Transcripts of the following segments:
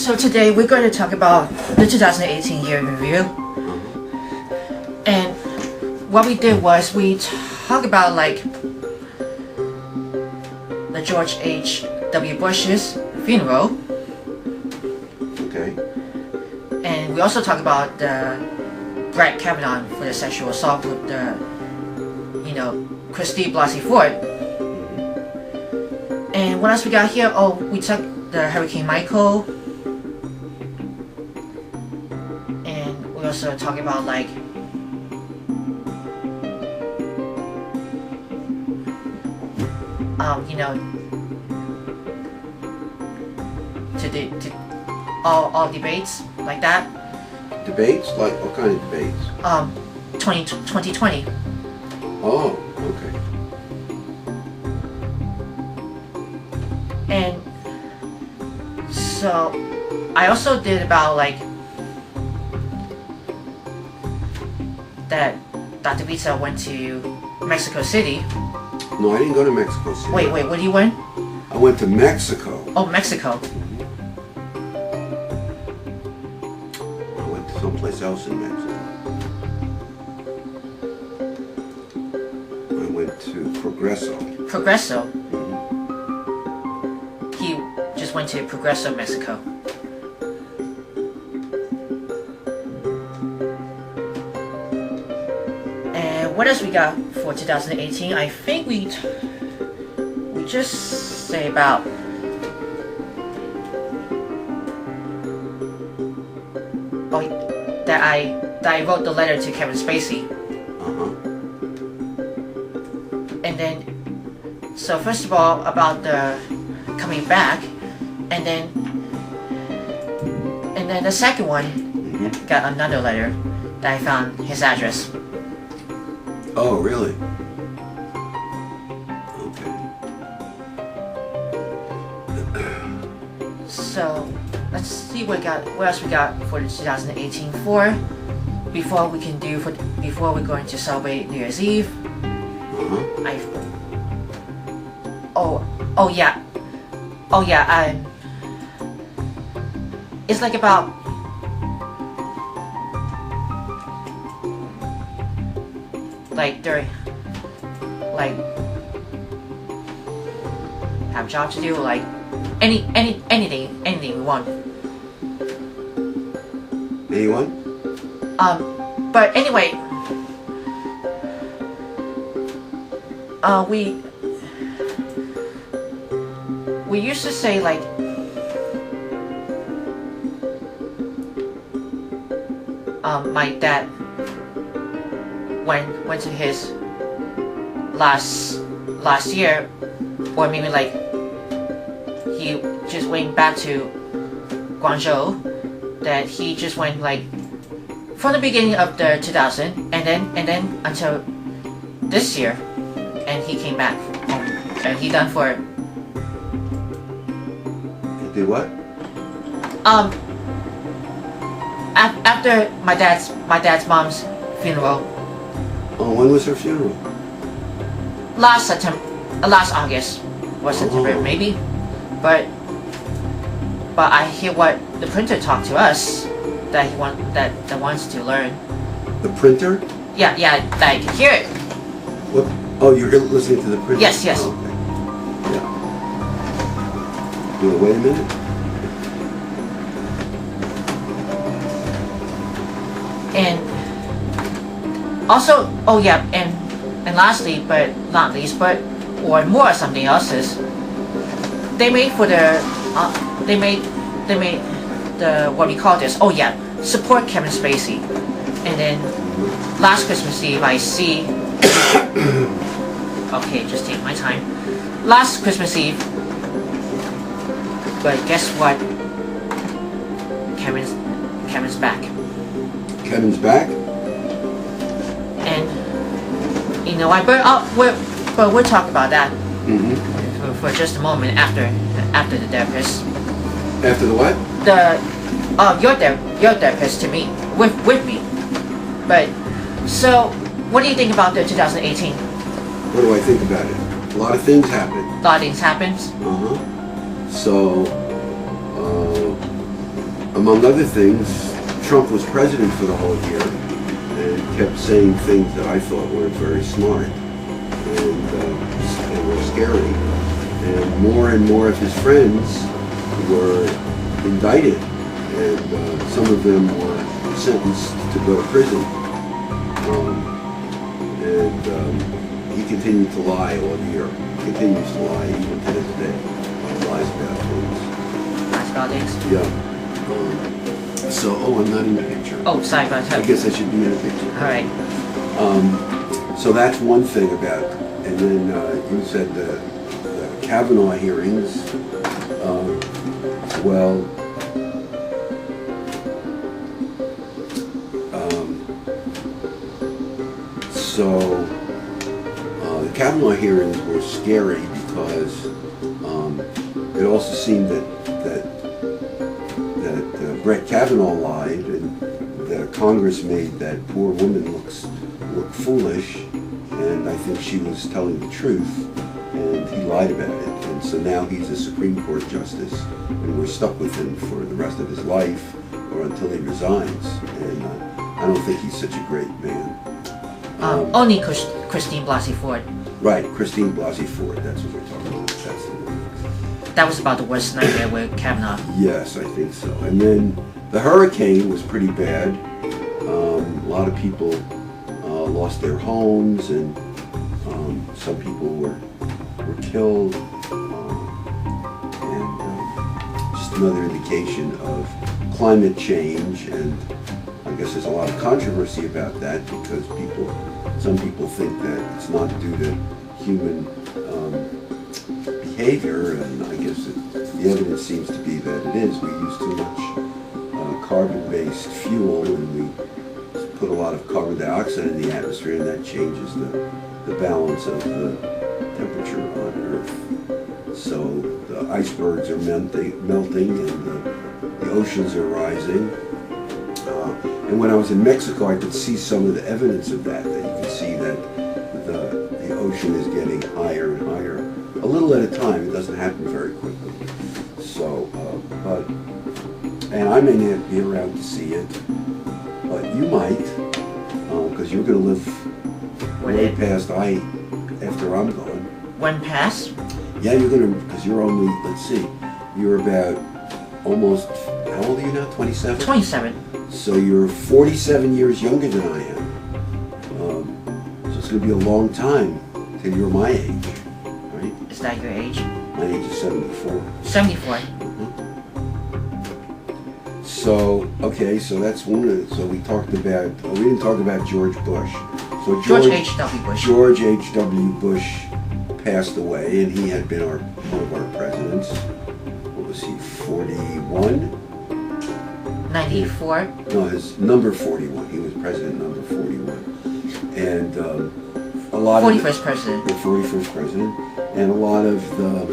So today we're going to talk about the 2018 year in review. And what we did was we talked about like the George H.W. Bush's funeral. Okay. And we also talked about the Brett Kavanaugh for the sexual assault with the, Christy Blasey Ford. And what else we got here? Oh, we took the Hurricane Michael. And we also talked about like to all debates like that. Debates? Like what kind of debates? 2020. Oh, okay. And so I also did about like that Dr. Vietze went to Mexico City. No, I didn't go to Mexico City. Wait, what do you win? I went to Mexico. Oh, Mexico. I went to someplace else in Mexico. I went to Progreso. Progreso. Mm-hmm. He just went to Progreso, Mexico. And what else we got for 2018? I think we just say about that I wrote the letter to Kevin Spacey. And then, so first of all, about the coming back, and then the second one got another letter that I found his address. Oh, really? Okay. So let's see what else we got for the 2018 for before we're going to celebrate New Year's Eve. It's like about have a job to do, like anything we want. Anyone? But anyway, we used to say like my dad went to his last year, or maybe like he just went back to Guangzhou, that he just went like from the beginning of the 2000 and then until this year, and he came back home, and he done for He did what? After my dad's mom's funeral. Oh, when was her funeral? Last August or September maybe, but I hear what the printer talked to us that wants to learn. The printer? Yeah, I can hear it. What? Oh, you're listening to the printer? Yes. Oh, okay. Yeah. You wanna wait a minute? And also, and lastly, but not least, or more something else is, they made the what we call this. Support Kevin Spacey. And then last Christmas Eve, I see. Okay, just take my time. Last Christmas Eve, but guess what? Kevin's back. Kevin's back? And we'll talk about that for just a moment after the therapist. After the what? Your therapist to me with me. But so, what do you think about the 2018? What do I think about it? A lot of things happened. A lot of things happened. So, among other things, Trump was president for the whole year and kept saying things that I thought were very smart and were scary. And more of his friends were indicted, and some of them were sentenced to go to prison. He continued to lie all year. He continues to lie even to this day. He lies about things. Lies about things? Yeah. I'm not in the picture. Oh, sorry about that. I guess I should be in the picture. All right. So that's one thing about, and then you said the Kavanaugh hearings. The Kavanaugh hearings were scary because it also seemed that Brett Kavanaugh lied, and that Congress made that poor woman look foolish, and I think she was telling the truth, and he lied about it. And so now he's a Supreme Court justice, and we're stuck with him for the rest of his life, or until he resigns. And I don't think he's such a great man. Only Christine Blasey Ford. Right, Christine Blasey Ford. That's what we're talking about. That's the one. That was about the worst nightmare with Kavanaugh. Yes, I think so. And then the hurricane was pretty bad. A lot of people lost their homes, and some people were killed. Just another indication of climate change, and I guess there's a lot of controversy about that because some people think that it's not due to human behavior, and I guess the evidence seems to be that it is. We use too much carbon-based fuel, and we put a lot of carbon dioxide in the atmosphere, and that changes the balance of the temperature on Earth. So the icebergs are melting, and the oceans are rising. And when I was in Mexico, I could see some of the evidence of that. That you can see that the ocean is getting higher and higher, a little at a time. It doesn't happen very quickly. So, and I may not be around to see it, but you might, because you're going to live way past after I'm gone. When past? Yeah, you're going to, because you're only, let's see, you're about almost, how old are you now, 27? 27. So you're 47 years younger than I am. So it's going to be a long time till you're my age, right? Is that your age? My age is 74. 74. So, okay, so that's one of the, so we talked about, we didn't talk about George Bush. So George H.W. Bush. George H.W. Bush passed away, and he had been one of our presidents. What was he, 41? 94? No, his number 41. He was president number 41. And a lot 41st president. The 41st president. And a lot of the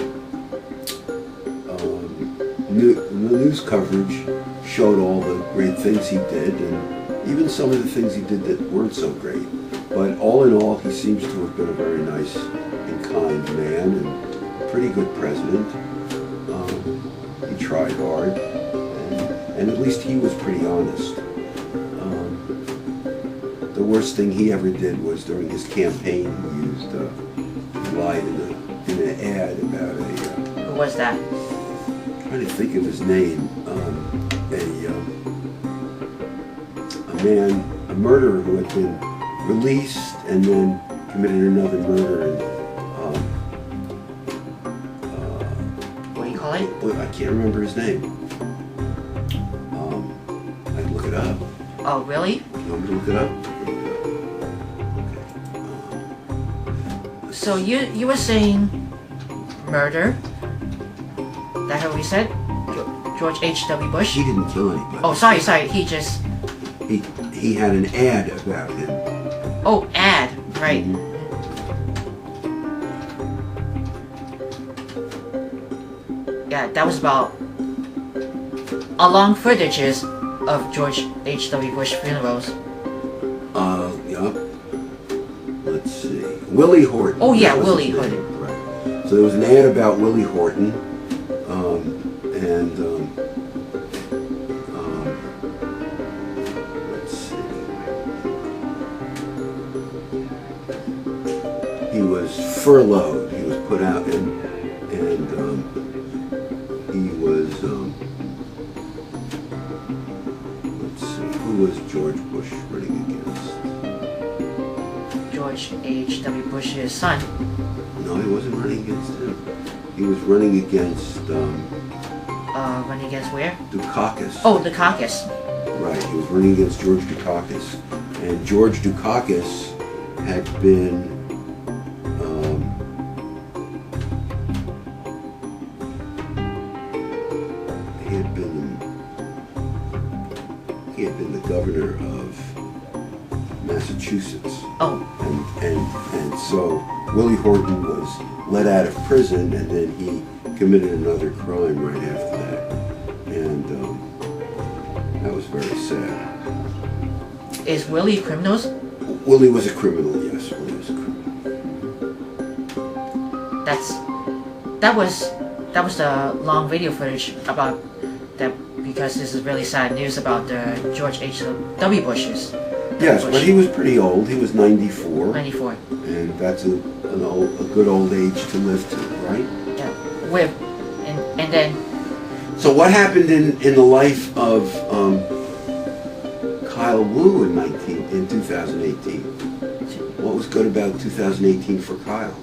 news coverage showed all the great things he did, and even some of the things he did that weren't so great. But all in all, he seems to have been a very nice and kind man, and a pretty good president. He tried hard. And at least he was pretty honest. The worst thing he ever did was during his campaign, he lied in an ad about Who was that? I'm trying to think of his name. A murderer who had been released and then committed another murder. What do you call it? I can't remember his name. I'd look it up. Oh, really? You want me to look it up? Okay. So you were saying murder? That how we said? George H.W. Bush? He didn't kill anybody. Oh, sorry. He just... He had an ad about him. Oh, ad. Right. Mm-hmm. Yeah, that was about a long footages of George H.W. Bush funerals. Yeah. Let's see. Willie Horton. Oh yeah, Willie Horton. Right. So there was an ad about Willie Horton, he was furloughed. He was put out, and he was. Let's see, who was George Bush running against? George H.W. Bush's son. No, he wasn't running against him. He was running against. Running against where? Dukakis. Oh, the caucus. Right, he was running against George Dukakis, and George Dukakis had been. He had been the governor of Massachusetts. Oh. And so Willie Horton was let out of prison, and then he committed another crime right after that, and that was very sad. Is Willie criminals? Willie was a criminal. Yes, Willie was a criminal. That was the long video footage about that, because this is really sad news about the George H.W. Bush's. Yes, but he was pretty old. He was 94. 94. And that's a good old age to live to, right? Yeah. And then. So what happened in the life of Kyle Wu in 2018? What was good about 2018 for Kyle?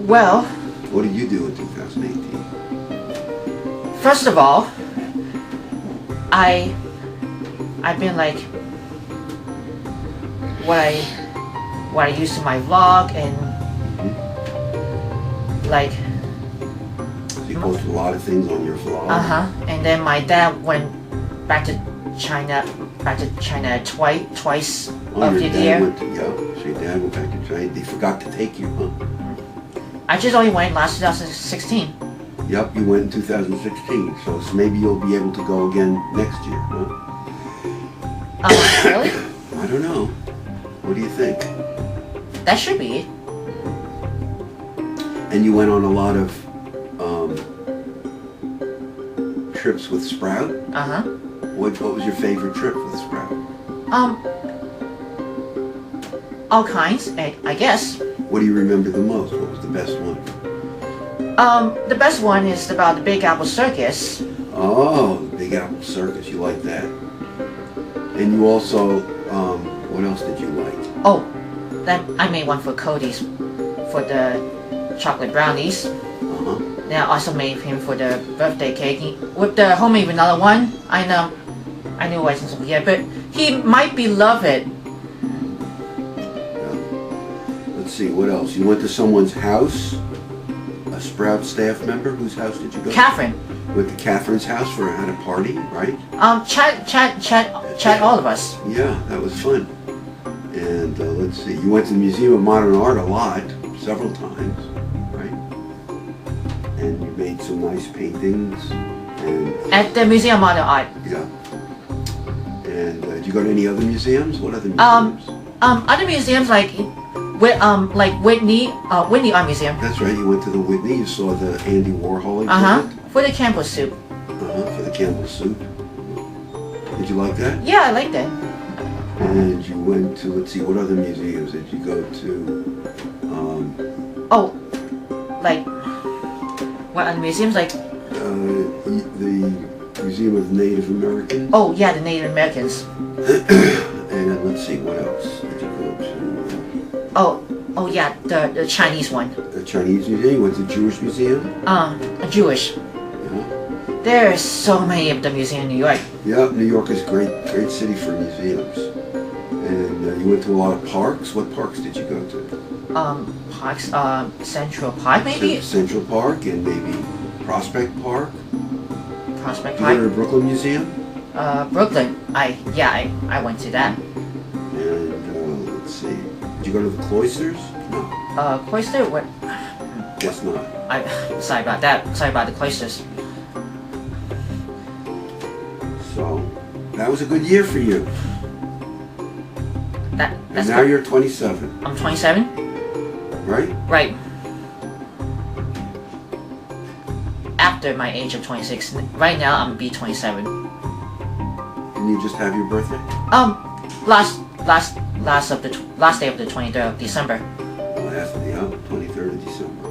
Well. What did you do in 2018? First of all, I've been like what I used in my vlog, and like. So you posted a lot of things on your vlog. And then my dad went back to China twice of the year. So your dad went back to China. They forgot to take you, huh? I just only went last 2016. Yep, you went in 2016, so maybe you'll be able to go again next year, huh? Really? I don't know. What do you think? That should be it. And you went on a lot of trips with Sprout? What was your favorite trip with Sprout? All kinds, I guess. What do you remember the most? What was the best one? The best one is about the Big Apple Circus. Oh, the Big Apple Circus. You like that? And you also, what else did you like? Oh, then I made one for Cody's for the chocolate brownies. Then I also made him for the birthday cake with the homemade vanilla one. I knew it wasn't yet, but he might be love it. Let's see, what else? You went to someone's house? A Sprout staff member? Whose house did you go to? Catherine. Went to Catherine's house at a party, right? Chat all of us. Yeah, that was fun. And let's see, you went to the Museum of Modern Art a lot, several times, right? And you made some nice paintings. And at the Museum of Modern Art. Yeah. And did you go to any other museums? What other museums? Other museums like Whitney Art Museum. That's right. You went to the Whitney. You saw the Andy Warhol exhibit. For the Campbell soup. For the Campbell soup. Did you like that? Yeah, I like that. And you went to, let's see, what other museums did you go to? What other museums like? The Museum of Native Americans. Oh yeah, the Native Americans. And let's see, what else did you go to? Oh yeah, the Chinese one. The Chinese museum. You went to the Jewish museum. Jewish. Yeah. There are so many of the museums in New York. Yeah, New York is a great city for museums. And you went to a lot of parks. What parks did you go to? Parks. Central Park maybe. Central Park and maybe Prospect Park. Prospect Did Park. you go to the Brooklyn Museum? Brooklyn. I went to that. And let's see. Did you go to the Cloisters? No. Cloister? What? Guess not. Sorry about that. Sorry about the cloisters. So, that was a good year for you. That's and now good. you're 27. I'm 27. Right? Right. After my age of 26. Right now I'm be 27. And you just have your birthday? Last day of the 23rd of December. Yeah, 23rd of December.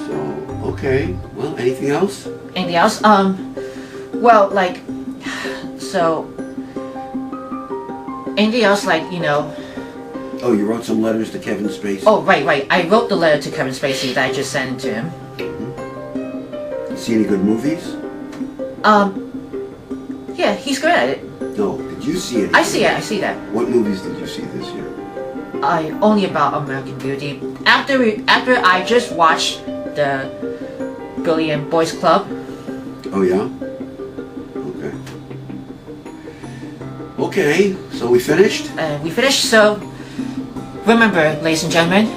So, okay. Well, anything else? Anything else? Well, like, so, anything else, like, you know? Oh, you wrote some letters to Kevin Spacey? Oh, right. I wrote the letter to Kevin Spacey that I just sent to him. See any good movies? Yeah, he's good at it. No, did you see any? I see that. What movies did you see this year? Only about American Beauty. After I just watched the Brilliant Boys Club. Oh yeah? Okay. Okay, so we finished? We finished, so remember, ladies and gentlemen,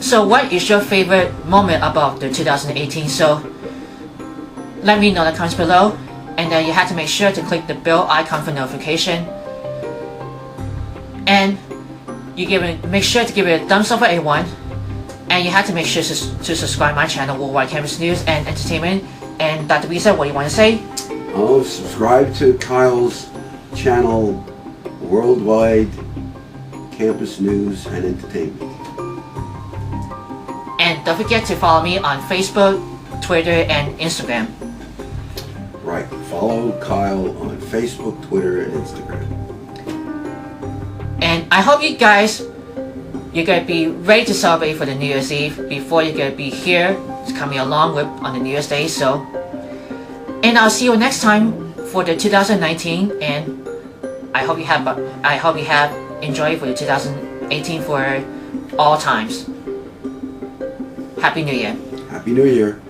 so what is your favorite moment about the 2018? So let me know in the comments below, and then you have to make sure to click the bell icon for notification, and make sure to give it a thumbs up for A1, and you have to make sure to subscribe my channel, Worldwide Campus News and Entertainment. And Dr. Vietze, what do you want to say? Oh, subscribe to Kyle's channel, Worldwide Campus News and Entertainment. And don't forget to follow me on Facebook, Twitter, and Instagram. Right, follow Kyle on Facebook, Twitter, and Instagram. And I hope you guys, you're going to be ready to celebrate for the New Year's Eve before you're going to be here coming along with on the New Year's Day. So, and I'll see you next time for the 2019, and I hope you have enjoyed for the 2018 for all times. Happy New Year. Happy New Year.